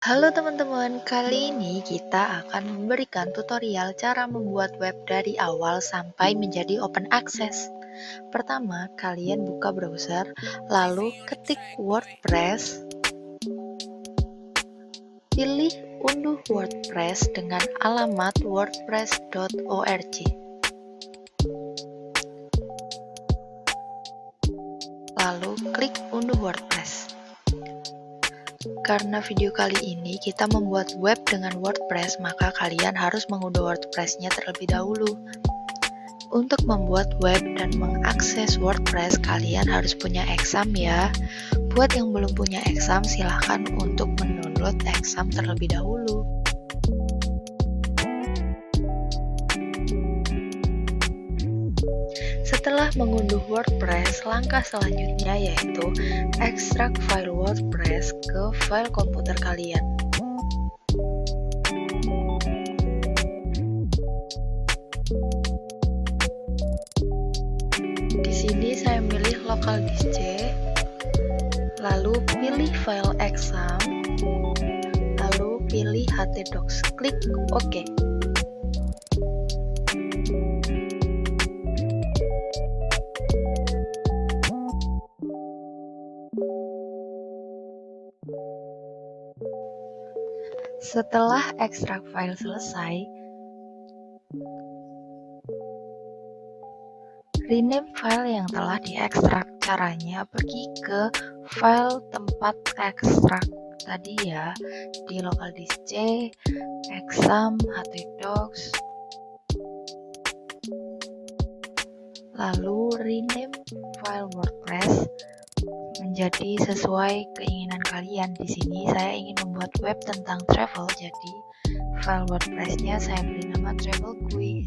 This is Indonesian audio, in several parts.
Halo teman-teman, kali ini kita akan memberikan tutorial cara membuat web dari awal sampai menjadi open access. Pertama, kalian buka browser, lalu ketik WordPress, pilih unduh WordPress dengan alamat wordpress.org. Lalu klik unduh WordPress. Karena video kali ini kita membuat web dengan WordPress, maka kalian harus mengunduh WordPress-nya terlebih dahulu. Untuk membuat web dan mengakses WordPress, kalian harus punya Exam ya. Buat yang belum punya Exam, silahkan untuk mendownload Exam terlebih dahulu. Setelah mengunduh WordPress, langkah selanjutnya yaitu ekstrak file WordPress ke file komputer kalian. Di sini saya milih local disk C, lalu pilih file exam, lalu pilih htdocs, klik OK. Setelah ekstrak file selesai, rename file yang telah diekstrak. Caranya pergi ke file tempat ekstrak tadi ya, di local disk C, exam, htdocs, lalu rename file WordPress menjadi sesuai keinginan kalian. Di sini saya ingin membuat web tentang travel, jadi file WordPress-nya saya beri nama Travel Kui.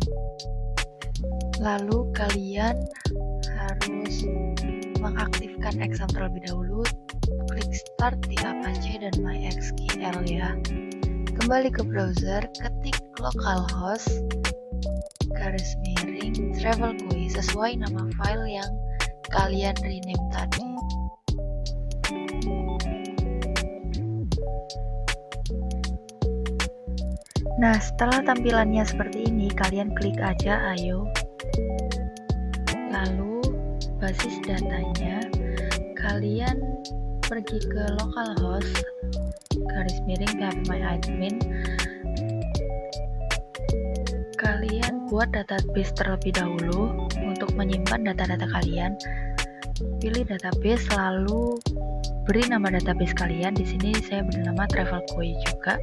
Lalu kalian harus mengaktifkan Exam terlebih dahulu. Klik Start di Apache dan MySQL ya. Kembali ke browser, ketik localhost /travel kui sesuai nama file yang kalian rename tadi. Nah, setelah tampilannya seperti ini, kalian klik aja ayo. Lalu basis datanya, kalian pergi ke localhost /phpMyAdmin. Kalian buat database terlebih dahulu untuk menyimpan data-data kalian. Pilih database, lalu beri nama database kalian. Di sini saya beri nama Travel Kui juga.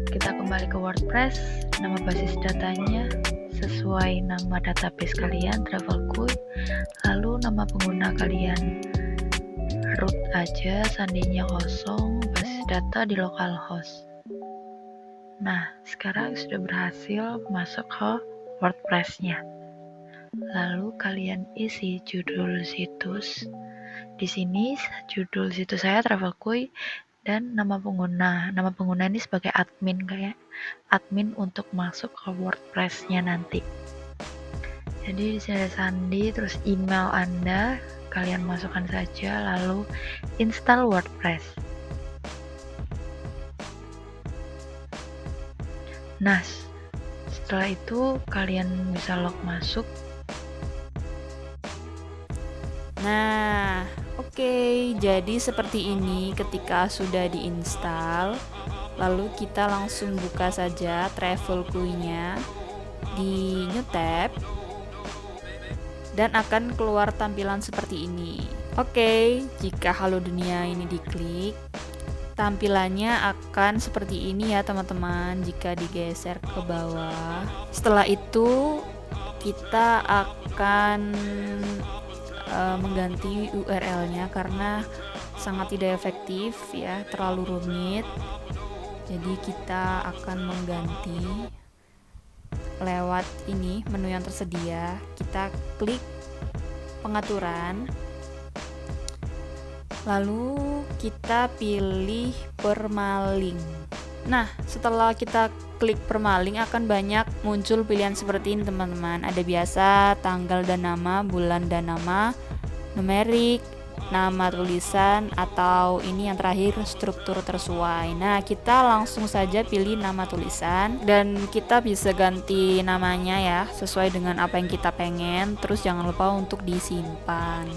Kita kembali ke WordPress, nama basis datanya sesuai nama database kalian, Travel Kui. Lalu nama pengguna kalian root aja, sandinya kosong, basis data di localhost. Nah, sekarang sudah berhasil masuk ke WordPress-nya. Lalu kalian isi judul situs. Di sini judul situs saya Travel Kui dan nama pengguna. Nama pengguna ini sebagai admin, kayak admin untuk masuk ke WordPress-nya nanti. Jadi di sini ada sandi, terus email Anda, kalian masukkan saja, lalu install WordPress. Nah, setelah itu kalian bisa log masuk. Nah, oke, jadi seperti ini ketika sudah diinstal. Lalu kita langsung buka saja Travel Kui-nya di New Tab dan akan keluar tampilan seperti ini. Oke, jika Halo Dunia ini diklik, tampilannya akan seperti ini ya teman-teman. Jika digeser ke bawah, setelah itu kita akan mengganti URL-nya karena sangat tidak efektif ya, terlalu rumit. Jadi kita akan mengganti lewat ini menu yang tersedia. Kita klik pengaturan, lalu kita pilih permalink. Nah, setelah kita klik permalink akan banyak muncul pilihan seperti ini teman-teman. Ada biasa, tanggal dan nama, bulan dan nama, numerik, nama tulisan, atau ini yang terakhir struktur tersuai. Nah, kita langsung saja pilih nama tulisan dan kita bisa ganti namanya ya sesuai dengan apa yang kita pengen. Terus jangan lupa untuk disimpan.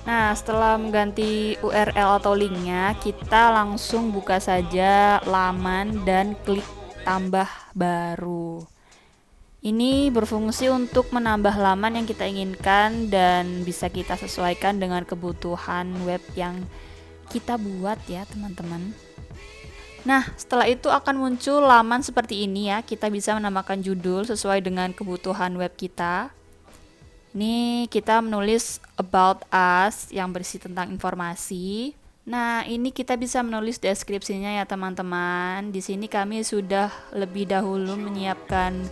Nah, setelah mengganti URL atau linknya, kita langsung buka saja laman dan klik tambah baru. Ini berfungsi untuk menambah laman yang kita inginkan dan bisa kita sesuaikan dengan kebutuhan web yang kita buat ya teman-teman. Nah, setelah itu akan muncul laman seperti ini ya. Kita bisa menambahkan judul sesuai dengan kebutuhan web kita. Ini kita menulis about us yang berisi tentang informasi. Nah, ini kita bisa menulis deskripsinya ya teman-teman. Di sini kami sudah lebih dahulu menyiapkan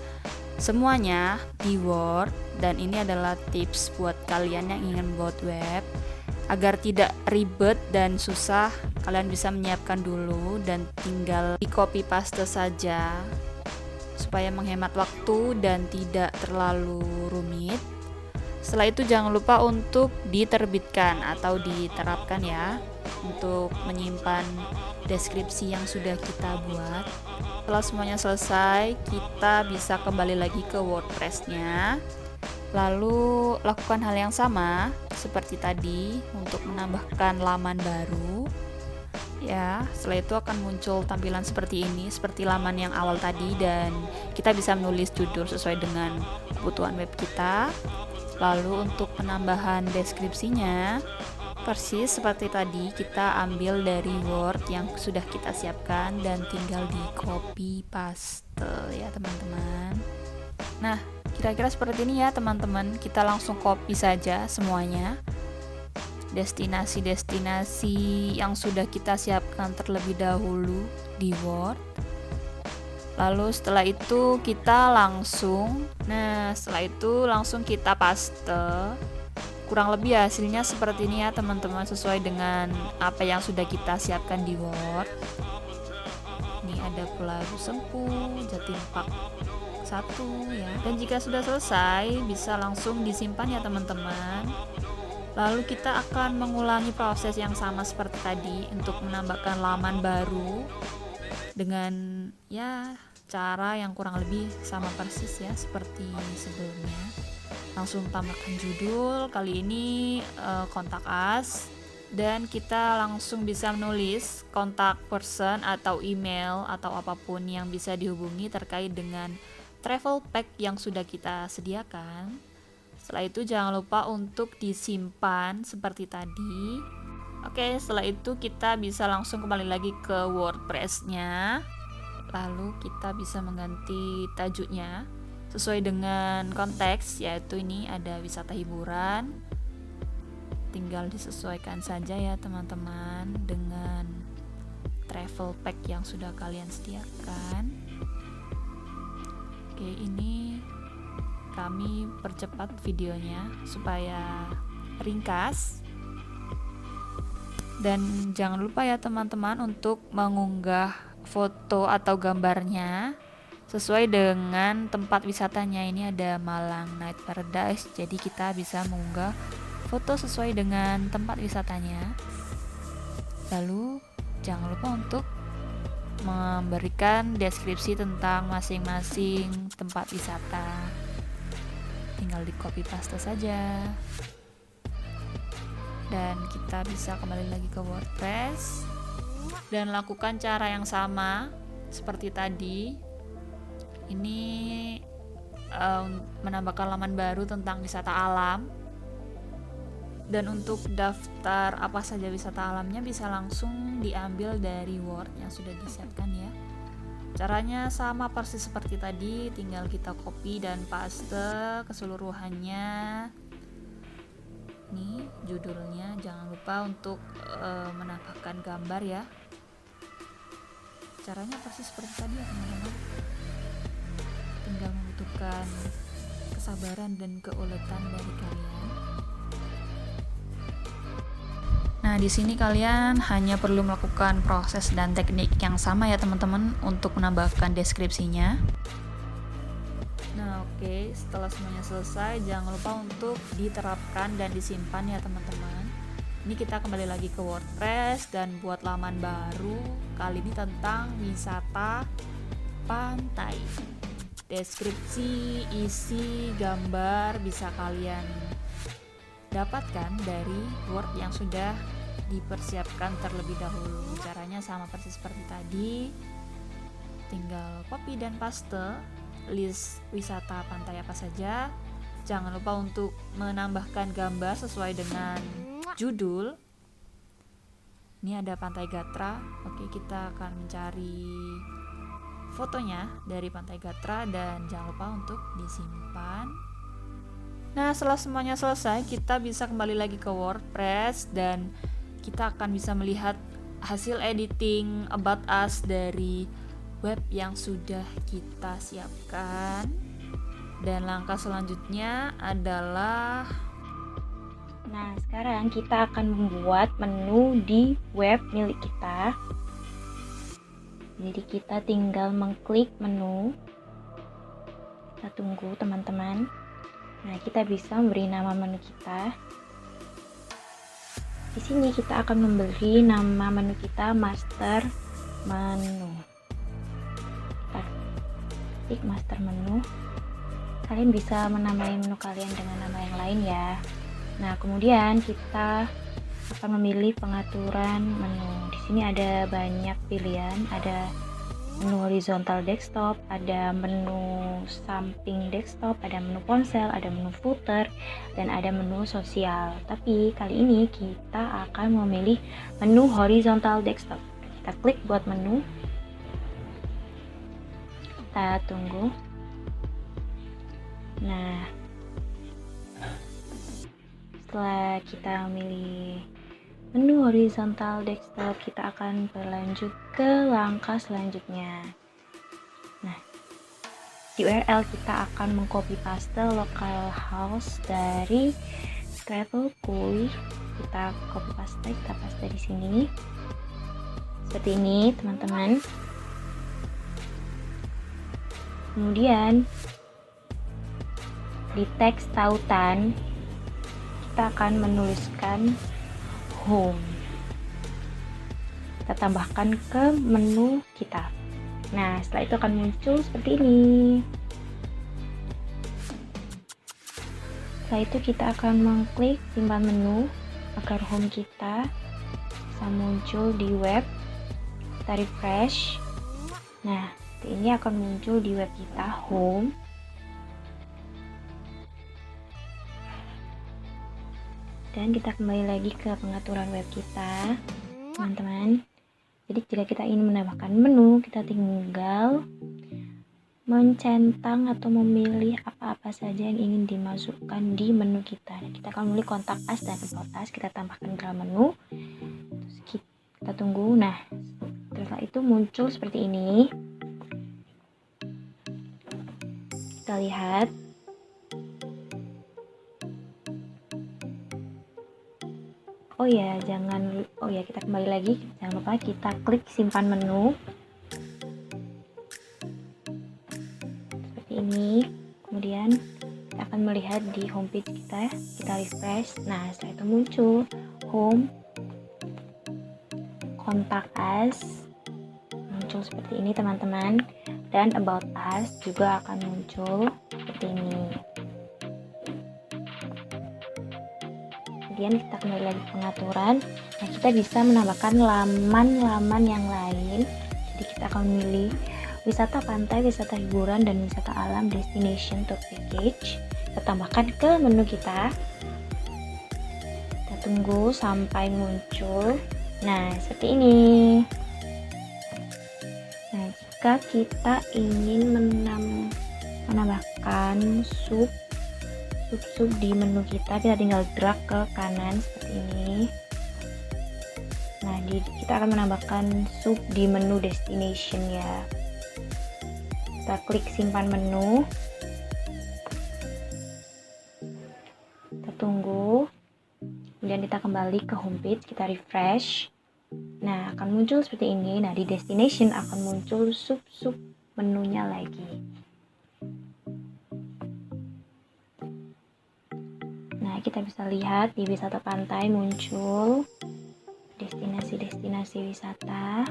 semuanya di Word, dan ini adalah tips buat kalian yang ingin buat web agar tidak ribet dan susah. Kalian bisa menyiapkan dulu dan tinggal di copy paste saja supaya menghemat waktu dan tidak terlalu rumit. Setelah itu jangan lupa untuk diterbitkan atau diterapkan ya untuk menyimpan deskripsi yang sudah kita buat. Setelah semuanya selesai, kita bisa kembali lagi ke WordPress-nya. Lalu lakukan hal yang sama seperti tadi untuk menambahkan laman baru. Ya, setelah itu akan muncul tampilan seperti ini, seperti laman yang awal tadi, dan kita bisa menulis judul sesuai dengan kebutuhan web kita. Lalu untuk penambahan deskripsinya, persis seperti tadi, kita ambil dari Word yang sudah kita siapkan dan tinggal di copy paste ya teman-teman. Nah, kira-kira seperti ini ya teman-teman. Kita langsung copy saja semuanya. Destinasi-destinasi yang sudah kita siapkan terlebih dahulu di Word. Lalu setelah itu kita langsung kita paste. Kurang lebih hasilnya seperti ini ya teman-teman, sesuai dengan apa yang sudah kita siapkan di Word. Ini ada Pulau Sempu, Jatim Park 1 ya. Dan jika sudah selesai, bisa langsung disimpan ya teman-teman. Lalu kita akan mengulangi proses yang sama seperti tadi untuk menambahkan laman baru dengan ya cara yang kurang lebih sama persis ya seperti sebelumnya. Langsung tambahkan judul, kali ini kontak us, dan kita langsung bisa menulis kontak person atau email atau apapun yang bisa dihubungi terkait dengan travel pack yang sudah kita sediakan. Setelah itu jangan lupa untuk disimpan seperti tadi. Oke, setelah itu kita bisa langsung kembali lagi ke WordPress-nya. Lalu kita bisa mengganti tajuknya sesuai dengan konteks, yaitu ini ada wisata hiburan. Tinggal disesuaikan saja ya teman-teman dengan travel pack yang sudah kalian sediakan. Oke, ini kami percepat videonya supaya ringkas. Dan jangan lupa ya teman-teman untuk mengunggah foto atau gambarnya sesuai dengan tempat wisatanya. Ini ada Malang Night Paradise, jadi kita bisa mengunggah foto sesuai dengan tempat wisatanya. Lalu jangan lupa untuk memberikan deskripsi tentang masing-masing tempat wisata. Tinggal di copy paste saja. Dan kita bisa kembali lagi ke WordPress dan lakukan cara yang sama seperti tadi. Ini menambahkan laman baru tentang wisata alam. Dan untuk daftar apa saja wisata alamnya bisa langsung diambil dari Word yang sudah disiapkan ya. Caranya sama persis seperti tadi, tinggal kita copy dan paste keseluruhannya. Nih judulnya, jangan lupa untuk menambahkan gambar ya. Caranya persis seperti tadi ya teman-teman. Tinggal membutuhkan kesabaran dan keuletan dari kalian. Nah, di sini kalian hanya perlu melakukan proses dan teknik yang sama ya teman-teman untuk menambahkan deskripsinya. Nah, oke, setelah semuanya selesai, jangan lupa untuk diterapkan dan disimpan ya teman-teman. Ini kita kembali lagi ke WordPress dan buat laman baru. Kali ini tentang wisata pantai. Deskripsi, isi, gambar bisa kalian dapatkan dari Word yang sudah dipersiapkan terlebih dahulu. Caranya sama persis seperti tadi. Tinggal copy dan paste list wisata pantai apa saja. Jangan lupa untuk menambahkan gambar sesuai dengan judul. Ini ada Pantai Gatra. Oke, kita akan mencari fotonya dari Pantai Gatra dan jangan lupa untuk disimpan. Nah, setelah semuanya selesai, kita bisa kembali lagi ke WordPress dan kita akan bisa melihat hasil editing About Us dari web yang sudah kita siapkan. Dan langkah selanjutnya adalah Nah, sekarang kita akan membuat menu di web milik kita. Jadi kita tinggal mengklik menu. Kita tunggu teman-teman. Nah, kita bisa memberi nama menu kita. Di sini kita akan memberi nama menu kita master menu. Kita klik master menu. Kalian bisa menamai menu kalian dengan nama yang lain ya. Nah, kemudian kita akan memilih pengaturan menu. Di sini ada banyak pilihan, ada menu horizontal desktop, ada menu samping desktop, ada menu ponsel, ada menu footer, dan ada menu sosial. Tapi kali ini kita akan memilih menu horizontal desktop. Kita klik buat menu. Kita tunggu. Nah, setelah kita memilih menu horizontal desktop, kita akan berlanjut ke langkah selanjutnya. Nah, di URL kita akan mengcopy paste localhost dari Travelkui. Kita copy paste, kita paste di sini. Seperti ini, teman-teman. Kemudian di teks tautan kita akan menuliskan home. Kita tambahkan ke menu kita. Nah, setelah itu akan muncul seperti ini. Setelah itu kita akan mengklik simpan menu agar home kita bisa muncul di web. Kita refresh. Nah, ini akan muncul di web kita home. Dan kita kembali lagi ke pengaturan web kita, teman-teman. Jadi jika kita ingin menambahkan menu, kita tinggal mencentang atau memilih apa-apa saja yang ingin dimasukkan di menu kita. Nah, kita akan memilih kontak us dan about us, kita tambahkan ke dalam menu. Terus kita tunggu. Nah, setelah itu muncul seperti ini. Kita lihat. Oh ya, kita kembali lagi. Jangan lupa kita klik simpan menu. Seperti ini. Kemudian kita akan melihat di homepage kita. Kita refresh. Nah, setelah itu muncul home, contact us. Muncul seperti ini, teman-teman. Dan about us juga akan muncul seperti ini. Kemudian kita kembali lagi ke pengaturan. Nah, kita bisa menambahkan laman-laman yang lain. Jadi kita akan memilih wisata pantai, wisata hiburan, dan wisata alam destination tour package. Kita tambahkan ke menu kita. Kita tunggu sampai muncul. Nah, seperti ini. Nah, jika kita ingin menambahkan sub di menu kita tinggal drag ke kanan seperti ini. Nah, kita akan menambahkan sub di menu destination ya. Kita klik simpan menu. Kita tunggu. Kemudian kita kembali ke homepage, kita refresh. Nah, akan muncul seperti ini. Nah, di destination akan muncul sub menunya lagi. Nah, Nah, kita bisa lihat di wisata pantai muncul destinasi-destinasi wisata,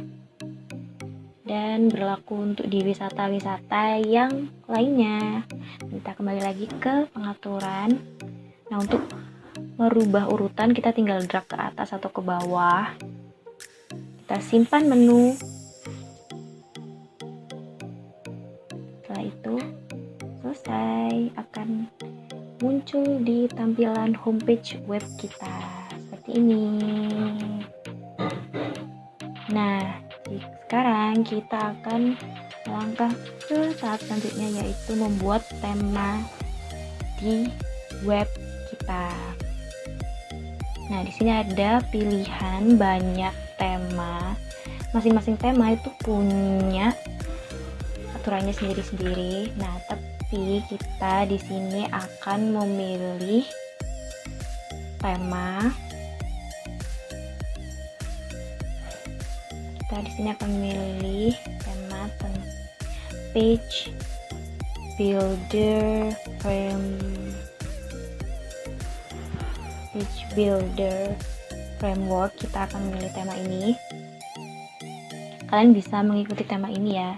dan berlaku untuk di wisata-wisata yang lainnya. Kita kembali lagi ke pengaturan. Nah, untuk merubah urutan kita tinggal drag ke atas atau ke bawah. Kita simpan menu. Setelah itu selesai, akan muncul di tampilan homepage web kita seperti ini. Nah, sekarang kita akan melangkah ke tahap selanjutnya, yaitu membuat tema di web kita. Nah, di sini ada pilihan banyak tema. Masing-masing tema itu punya aturannya sendiri-sendiri. Nah, tapi kita di sini akan memilih tema. Kita di sini akan memilih tema page builder framework. Kita akan memilih tema ini. Kalian bisa mengikuti tema ini ya.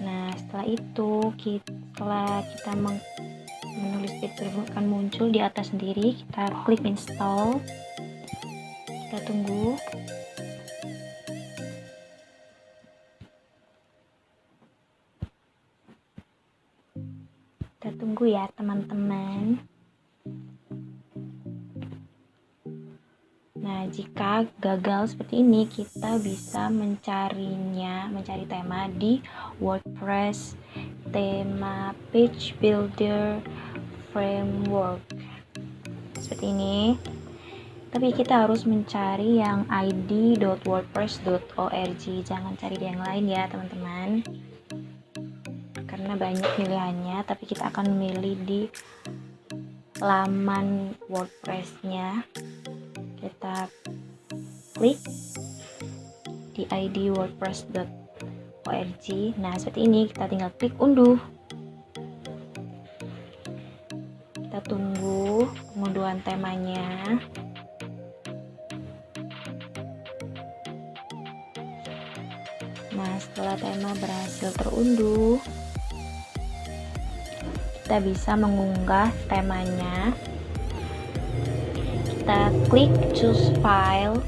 Nah, setelah itu setelah kita menulis page framework akan muncul di atas sendiri. Kita klik install. Kita tunggu. Kita tunggu ya teman-teman. Nah, jika gagal seperti ini, kita bisa mencari tema di WordPress tema page builder framework seperti ini. Tapi kita harus mencari yang id.wordpress.org, jangan cari di yang lain ya teman-teman, karena banyak pilihannya. Tapi kita akan memilih di laman WordPress-nya. Kita klik di id wordpress.org. Nah, seperti ini, kita tinggal klik unduh. Kita tunggu pengunduhan temanya. Nah, setelah tema berhasil terunduh, kita bisa mengunggah temanya. Kita klik choose file.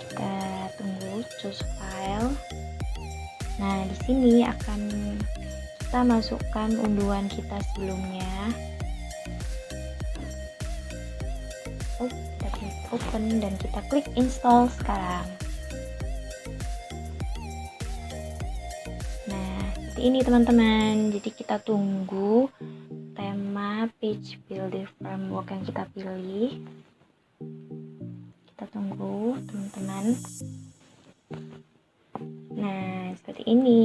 Kita tunggu choose file. Nah, di sini akan kita masukkan unduhan kita sebelumnya. Kita klik open dan kita klik install sekarang. Nah, seperti ini teman-teman. Jadi kita tunggu tema page builder framework yang kita pilih. Kita tunggu teman-teman. Nah, seperti ini.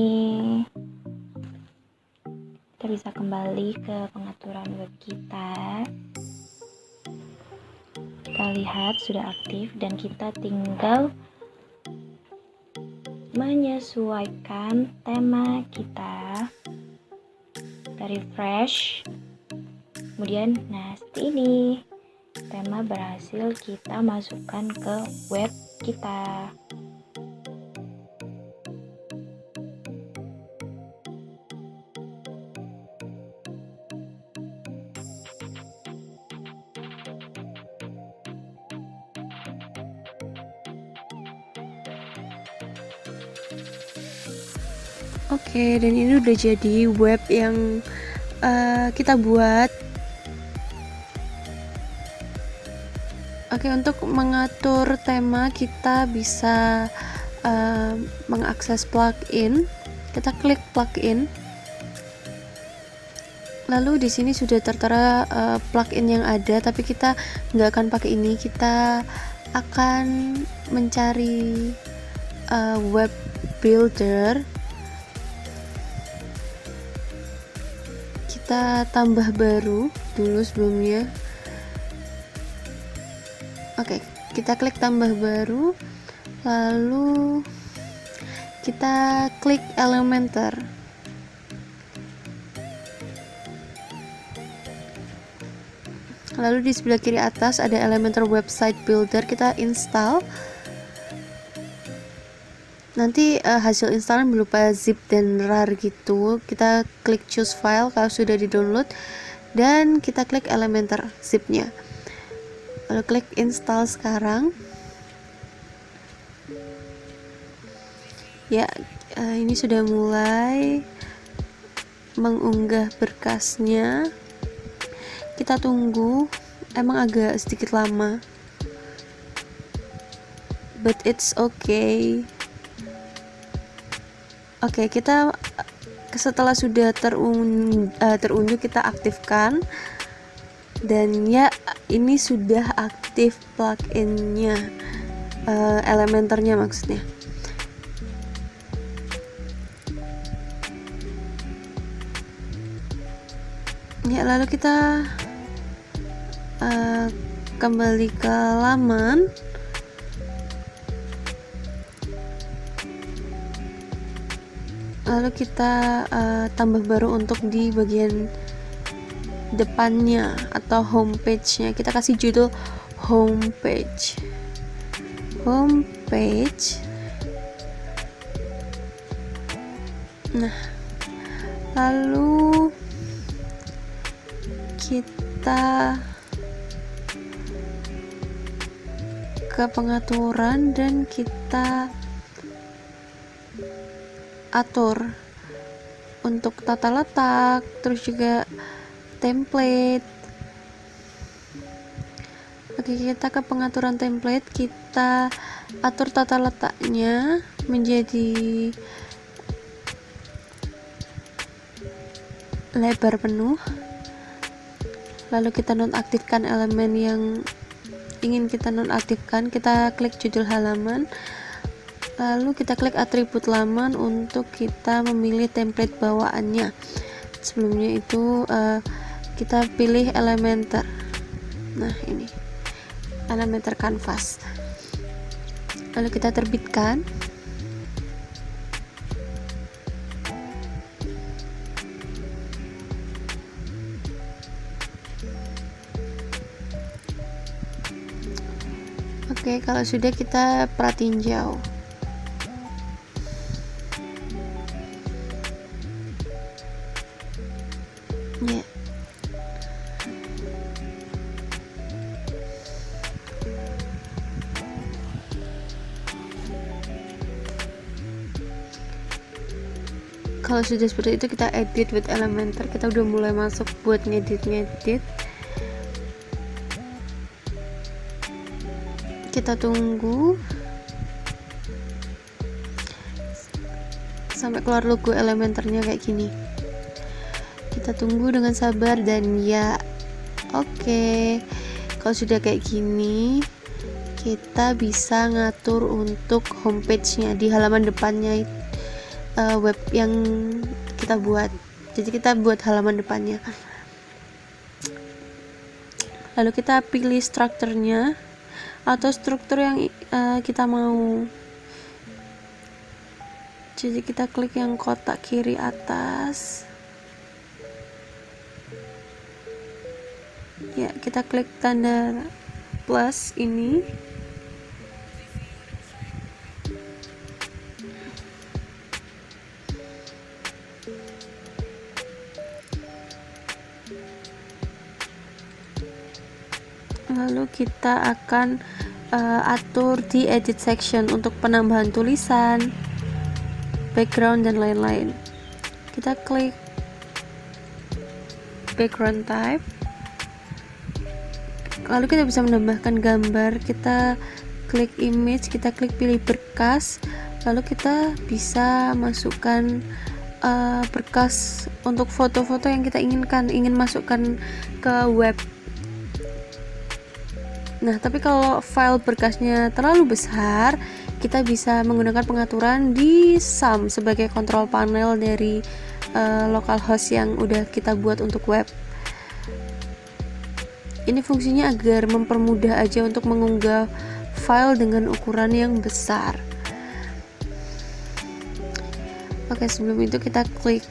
Kita bisa kembali ke pengaturan web kita. Kita lihat sudah aktif dan kita tinggal menyesuaikan tema kita. Kita refresh. Kemudian, nah seperti ini. Tema berhasil kita masukkan ke web kita. Oke, dan ini udah jadi web yang kita buat. Oke, untuk mengatur tema kita bisa mengakses plugin. Kita klik plugin. Lalu di sini sudah tertera plugin yang ada, tapi kita nggak akan pakai ini. Kita akan mencari web builder. Kita tambah baru dulu sebelumnya. Oke, kita klik tambah baru, lalu kita klik Elementor. Lalu di sebelah kiri atas ada Elementor Website Builder, kita install. Nanti hasil instalan berupa zip dan rar gitu. Kita klik choose file kalau sudah di download, dan kita klik Elementor zipnya. Lalu klik install sekarang. Ya, ini sudah mulai mengunggah berkasnya. Kita tunggu, emang agak sedikit lama, but it's okay. Oke, kita setelah sudah terunjuk kita aktifkan, dan ya ini sudah aktif pluginnya, Elementornya maksudnya. Ya, lalu kita kembali ke laman. Lalu kita tambah baru untuk di bagian depannya atau homepage-nya. Kita kasih judul homepage. Nah, lalu kita ke pengaturan dan kita atur untuk tata letak, terus juga template. Oke, kita ke pengaturan template, kita atur tata letaknya menjadi lebar penuh. Lalu kita nonaktifkan elemen yang ingin kita nonaktifkan. Kita klik judul halaman, lalu kita klik atribut laman untuk kita memilih template bawaannya. Sebelumnya itu kita pilih Elementor. Nah, ini Elementor Canvas. Lalu kita terbitkan. Oke, kalau sudah kita pratinjau. Ya. Kalau sudah seperti itu kita edit with Elementor. Kita udah mulai masuk buat ngedit. Kita tunggu sampai keluar logo Elementornya kayak gini. Kita tunggu dengan sabar, dan ya oke. Kalau sudah kayak gini, kita bisa ngatur untuk homepage-nya di halaman depannya web yang kita buat. Jadi kita buat halaman depannya. Lalu kita pilih strukturnya atau struktur yang kita mau. Jadi kita klik yang kotak kiri atas. Ya, kita klik tanda plus ini. Lalu kita akan atur di edit section untuk penambahan tulisan, background, dan lain-lain. Kita klik background type, lalu kita bisa menambahkan gambar. Kita klik image, kita klik pilih berkas, lalu kita bisa masukkan berkas untuk foto-foto yang kita ingin masukkan ke web. Nah, tapi kalau file berkasnya terlalu besar, kita bisa menggunakan pengaturan di SAM sebagai kontrol panel dari localhost yang udah kita buat untuk web. Ini fungsinya agar mempermudah aja untuk mengunggah file dengan ukuran yang besar. Oke, sebelum itu kita klik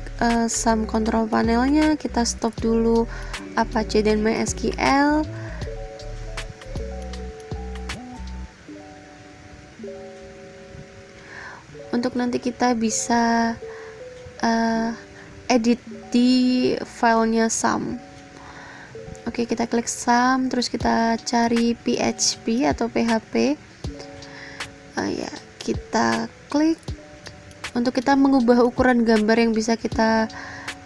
sum control panelnya, kita stop dulu Apache dan MySQL. Untuk nanti kita bisa edit di filenya sum. Oke, kita klik sum, terus kita cari PHP atau PHP. Ya, kita klik untuk kita mengubah ukuran gambar yang bisa kita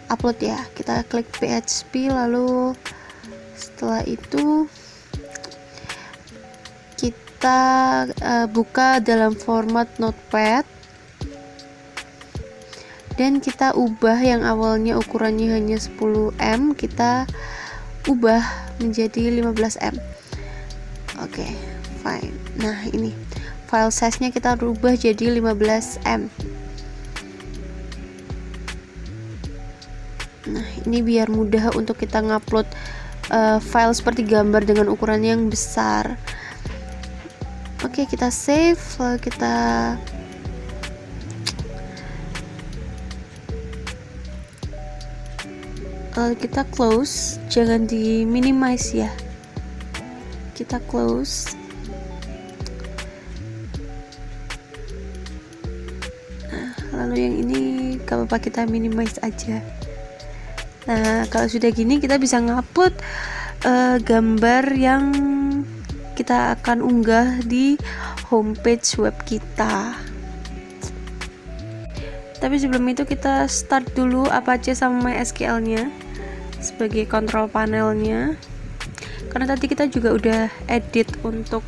upload ya. Kita klik PHP, lalu setelah itu kita buka dalam format notepad dan kita ubah yang awalnya ukurannya hanya 10 M, kita ubah menjadi 15 M. Oke, fine. Nah, ini file size-nya kita rubah jadi 15 M. Nah, ini biar mudah untuk kita ngupload file seperti gambar dengan ukuran yang besar. Oke, kita save, lalu kita close, jangan di minimize ya. Kita close. Nah, lalu yang ini gak apa-apa, kita minimize aja. Nah, kalau sudah gini kita bisa ngupload gambar yang kita akan unggah di homepage web kita. Tapi sebelum itu kita start dulu Apache sama MySQL-nya sebagai control panelnya. Karena tadi kita juga udah edit untuk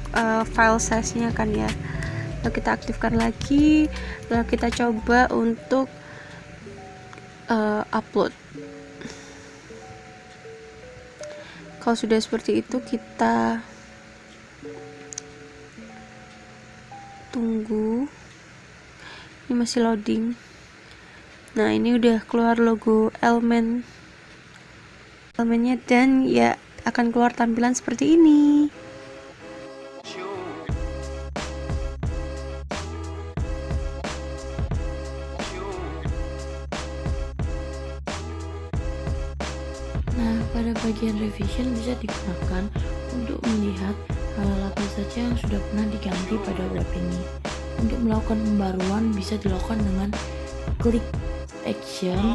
file size-nya kan ya. Lalu kita aktifkan lagi, lalu kita coba untuk upload. Kalau sudah seperti itu, kita tunggu. Ini masih loading. Nah, ini udah keluar logo elemennya dan ya akan keluar tampilan seperti ini. Nah, pada bagian revision bisa digunakan untuk melihat hal-hal apa saja yang sudah pernah diganti pada web ini. Untuk melakukan pembaruan bisa dilakukan dengan klik action,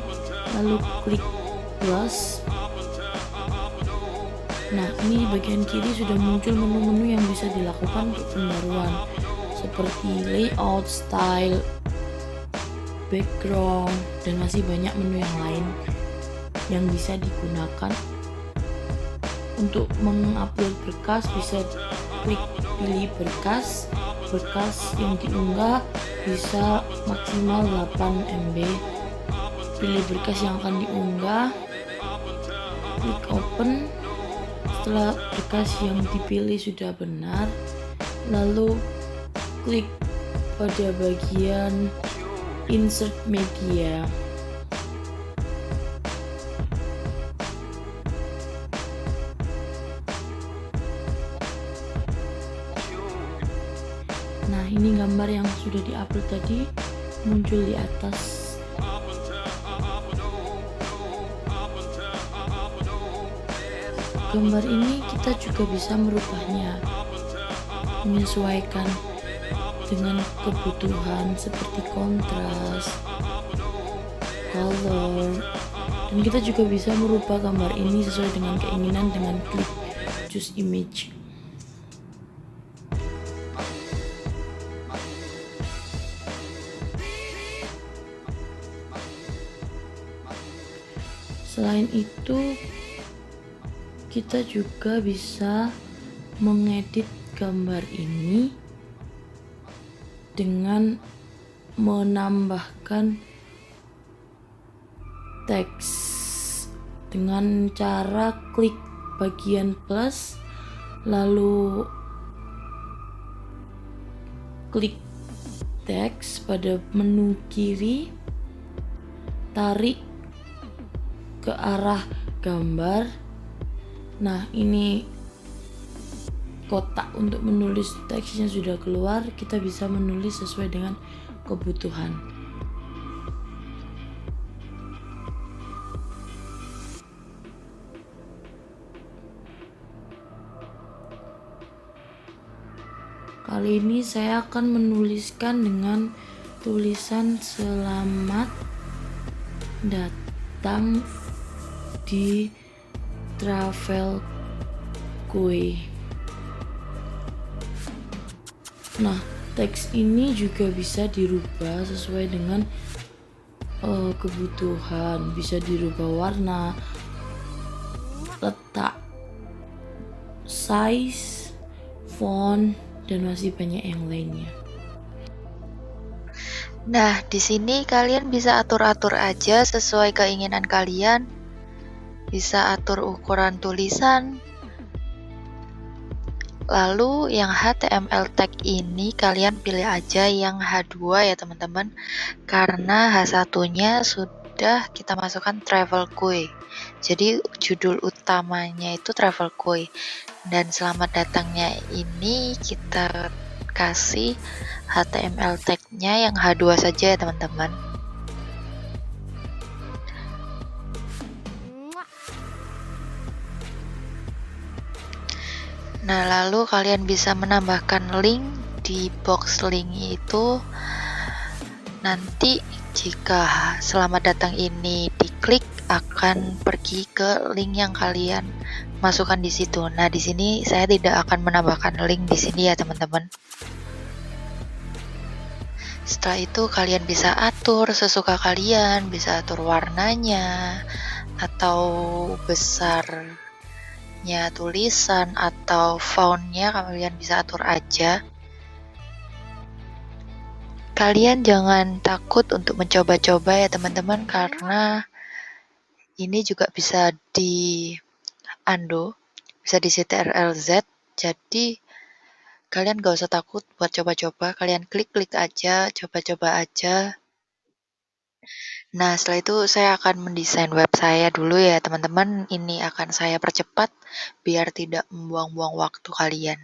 lalu klik plus. Nah, ini di bagian kiri sudah muncul menu-menu yang bisa dilakukan untuk pembaruan, seperti layout, style, background, dan masih banyak menu yang lain yang bisa digunakan. Untuk mengupload berkas bisa klik pilih berkas yang diunggah bisa maksimal 8 MB. Pilih berkas yang akan diunggah, klik open. Setelah berkas yang dipilih sudah benar, lalu klik pada bagian insert media. Nah, ini gambar yang sudah diupload tadi muncul di atas. Gambar ini kita juga bisa merubahnya, menyesuaikan dengan kebutuhan seperti kontras, color, dan kita juga bisa merubah gambar ini sesuai dengan keinginan dengan klik choose image. Selain itu, kita juga bisa mengedit gambar ini dengan menambahkan teks dengan cara klik bagian plus, lalu klik teks pada menu kiri, tarik ke arah gambar. Nah, ini kotak untuk menulis teksnya sudah keluar. Kita bisa menulis sesuai dengan kebutuhan. Kali ini saya akan menuliskan dengan tulisan selamat datang di Travelkue. Nah, teks ini juga bisa dirubah sesuai dengan kebutuhan. Bisa dirubah warna, letak, size, font, dan masih banyak yang lainnya. Nah, di sini kalian bisa atur-atur aja sesuai keinginan kalian. Bisa atur ukuran tulisan. Lalu yang HTML tag ini kalian pilih aja yang H2 ya teman-teman. Karena H1-nya sudah kita masukkan Travelkue. Jadi judul utamanya itu Travelkue. Dan selamat datangnya ini kita kasih HTML tag-nya yang H2 saja ya teman-teman. Nah, lalu kalian bisa menambahkan link di box link itu. Nanti jika selamat datang ini diklik akan pergi ke link yang kalian masukkan di situ. Nah, di sini saya tidak akan menambahkan link di sini ya, teman-teman. Setelah itu kalian bisa atur sesuka kalian, bisa atur warnanya atau besarnya tulisan atau fontnya kalian bisa atur aja. Kalian jangan takut untuk mencoba-coba ya teman-teman, karena ini juga bisa di undo, bisa di CTRL-Z. Jadi kalian gak usah takut buat coba-coba, kalian klik-klik aja, coba-coba aja. Nah, setelah itu saya akan mendesain web saya dulu ya teman-teman. Ini akan saya percepat biar tidak membuang-buang waktu kalian.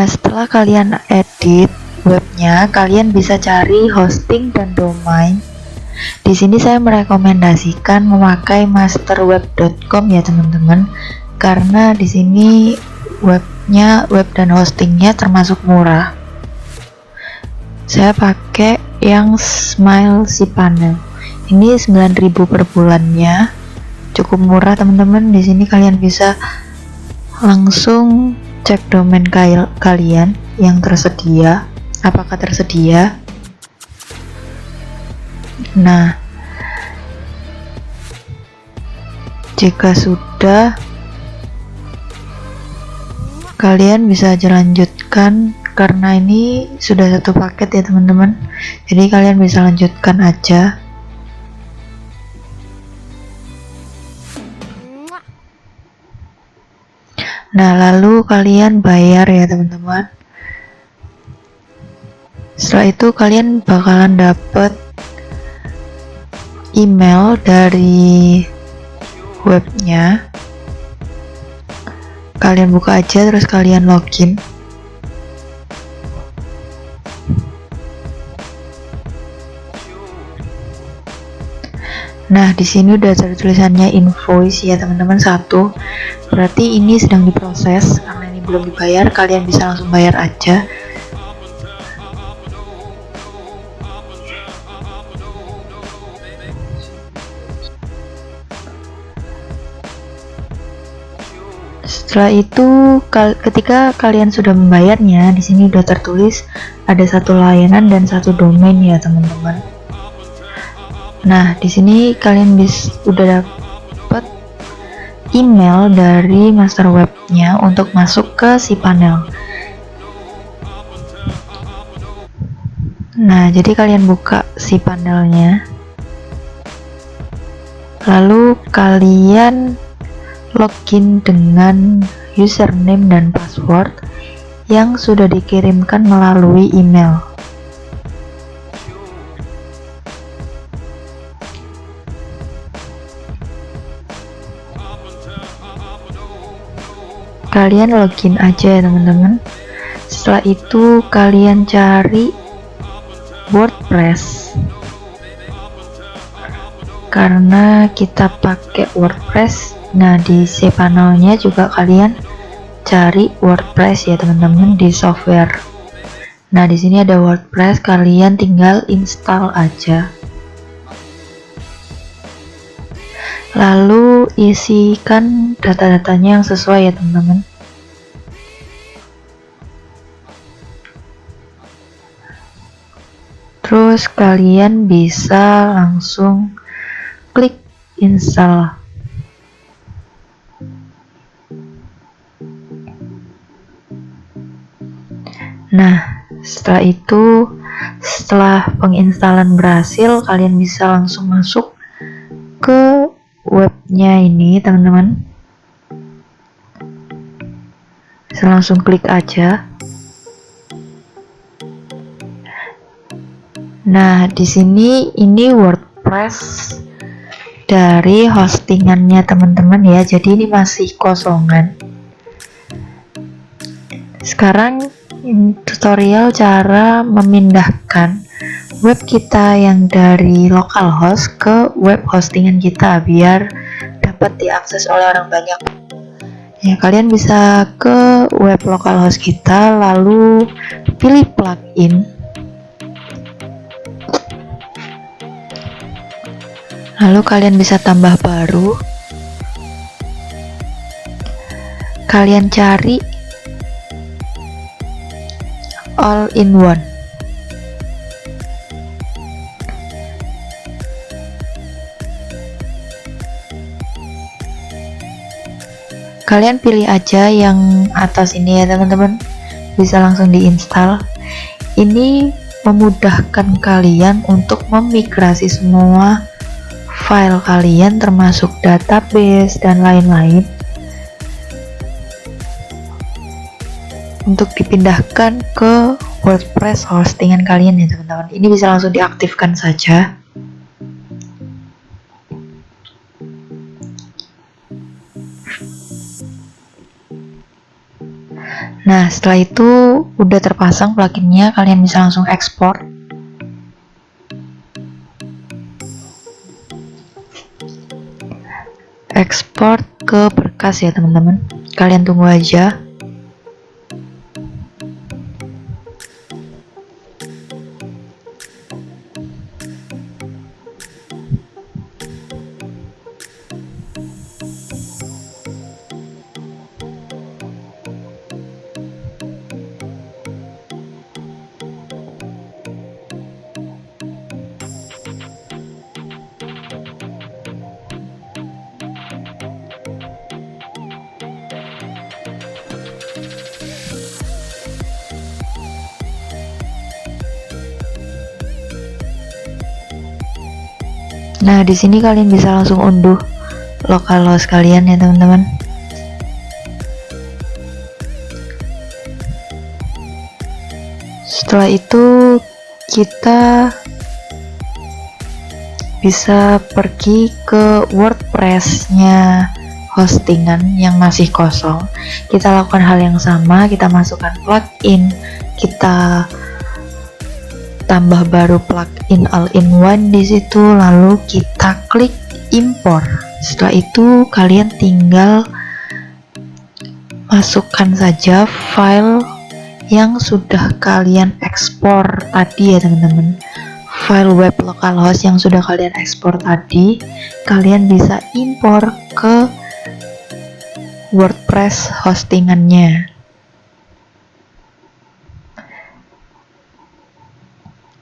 Nah, setelah kalian edit webnya, kalian bisa cari hosting dan domain. Di sini saya merekomendasikan memakai masterweb.com ya teman-teman, karena di sini web dan hostingnya termasuk murah. Saya pakai yang Smile cPanel. Ini 9.000 per bulannya, cukup murah teman-teman. Di sini kalian bisa langsung cek domain kalian yang tersedia, apakah tersedia. Nah, jika sudah, kalian bisa lanjutkan karena ini sudah satu paket ya teman-teman. Jadi kalian bisa lanjutkan aja. Nah, lalu kalian bayar ya teman-teman. Setelah itu kalian bakalan dapet email dari webnya. Kalian buka aja terus kalian login. Nah, di sini udah ada tulisannya invoice ya teman-teman, 1. Berarti ini sedang diproses. Karena ini belum dibayar, kalian bisa langsung bayar aja. Setelah itu, ketika kalian sudah membayarnya, di sini udah tertulis ada 1 layanan dan 1 domain ya teman-teman. Nah, di sini kalian udah dapat email dari master webnya untuk masuk ke cPanel. Nah, jadi kalian buka cPanelnya, lalu kalian login dengan username dan password yang sudah dikirimkan melalui email. Kalian login aja ya teman-teman. Setelah itu kalian cari WordPress. Karena kita pakai WordPress, nah di cPanelnya juga kalian cari WordPress ya teman-teman di software. Nah, di sini ada WordPress, kalian tinggal install aja. Lalu isikan data-datanya yang sesuai ya teman-teman. Terus kalian bisa langsung klik install. Nah, setelah itu, setelah penginstalan berhasil, kalian bisa langsung masuk ke webnya ini teman-teman. Bisa langsung klik aja. Nah, di sini ini WordPress dari hostingannya teman-teman ya. Jadi ini masih kosongan. Sekarang ini tutorial cara memindahkan web kita yang dari localhost ke web hostingan kita biar dapat diakses oleh orang banyak. Ya, kalian bisa ke web localhost kita, lalu pilih plugin, lalu kalian bisa tambah baru. Kalian cari all in one. Kalian pilih aja yang atas ini ya teman-teman, bisa langsung diinstal. Ini memudahkan kalian untuk memigrasi semua file kalian termasuk database dan lain-lain untuk dipindahkan ke WordPress hostingan kalian ya teman-teman. Ini bisa langsung diaktifkan saja. Nah, setelah itu udah terpasang pluginnya, kalian bisa langsung ekspor. Ekspor ke berkas ya teman-teman. Kalian tunggu aja. Nah, di sini kalian bisa langsung unduh localhost kalian ya teman-teman. Setelah itu kita bisa pergi ke WordPress-nya hostingan yang masih kosong. Kita lakukan hal yang sama, kita masukkan plugin, kita tambah baru plugin all-in-one di situ, lalu kita klik import. Setelah itu kalian tinggal masukkan saja file yang sudah kalian ekspor tadi ya teman-teman. File web localhost yang sudah kalian ekspor tadi, kalian bisa impor ke WordPress hostingannya.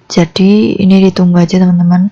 Jadi ini ditunggu aja teman-teman.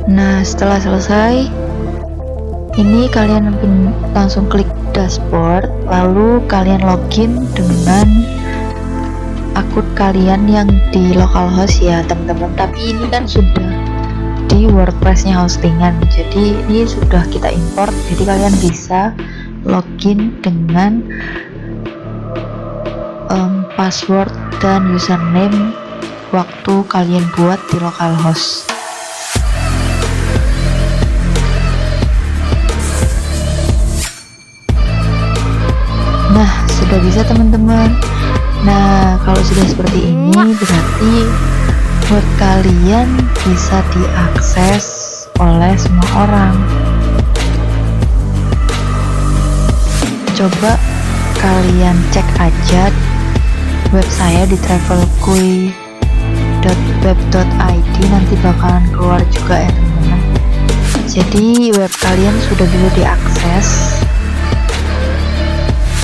Nah, setelah selesai, ini kalian langsung klik dashboard, lalu kalian login dengan akun kalian yang di localhost ya teman-teman. Tapi ini kan sudah di WordPress-nya hostingan, jadi ini sudah kita import, jadi kalian bisa login dengan password dan username waktu kalian buat di localhost. Nah, sudah bisa teman-teman. Nah, kalau sudah seperti ini berarti web kalian bisa diakses oleh semua orang. Coba kalian cek aja web saya di travelkuy.web.id, nanti bakalan keluar juga ya teman-teman. Jadi web kalian sudah bisa diakses.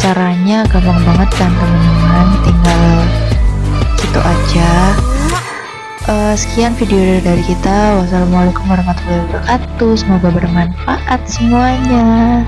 Caranya gampang banget kan teman-teman, tinggal gitu aja. Sekian video dari kita. Wassalamualaikum warahmatullahi wabarakatuh. Semoga bermanfaat semuanya.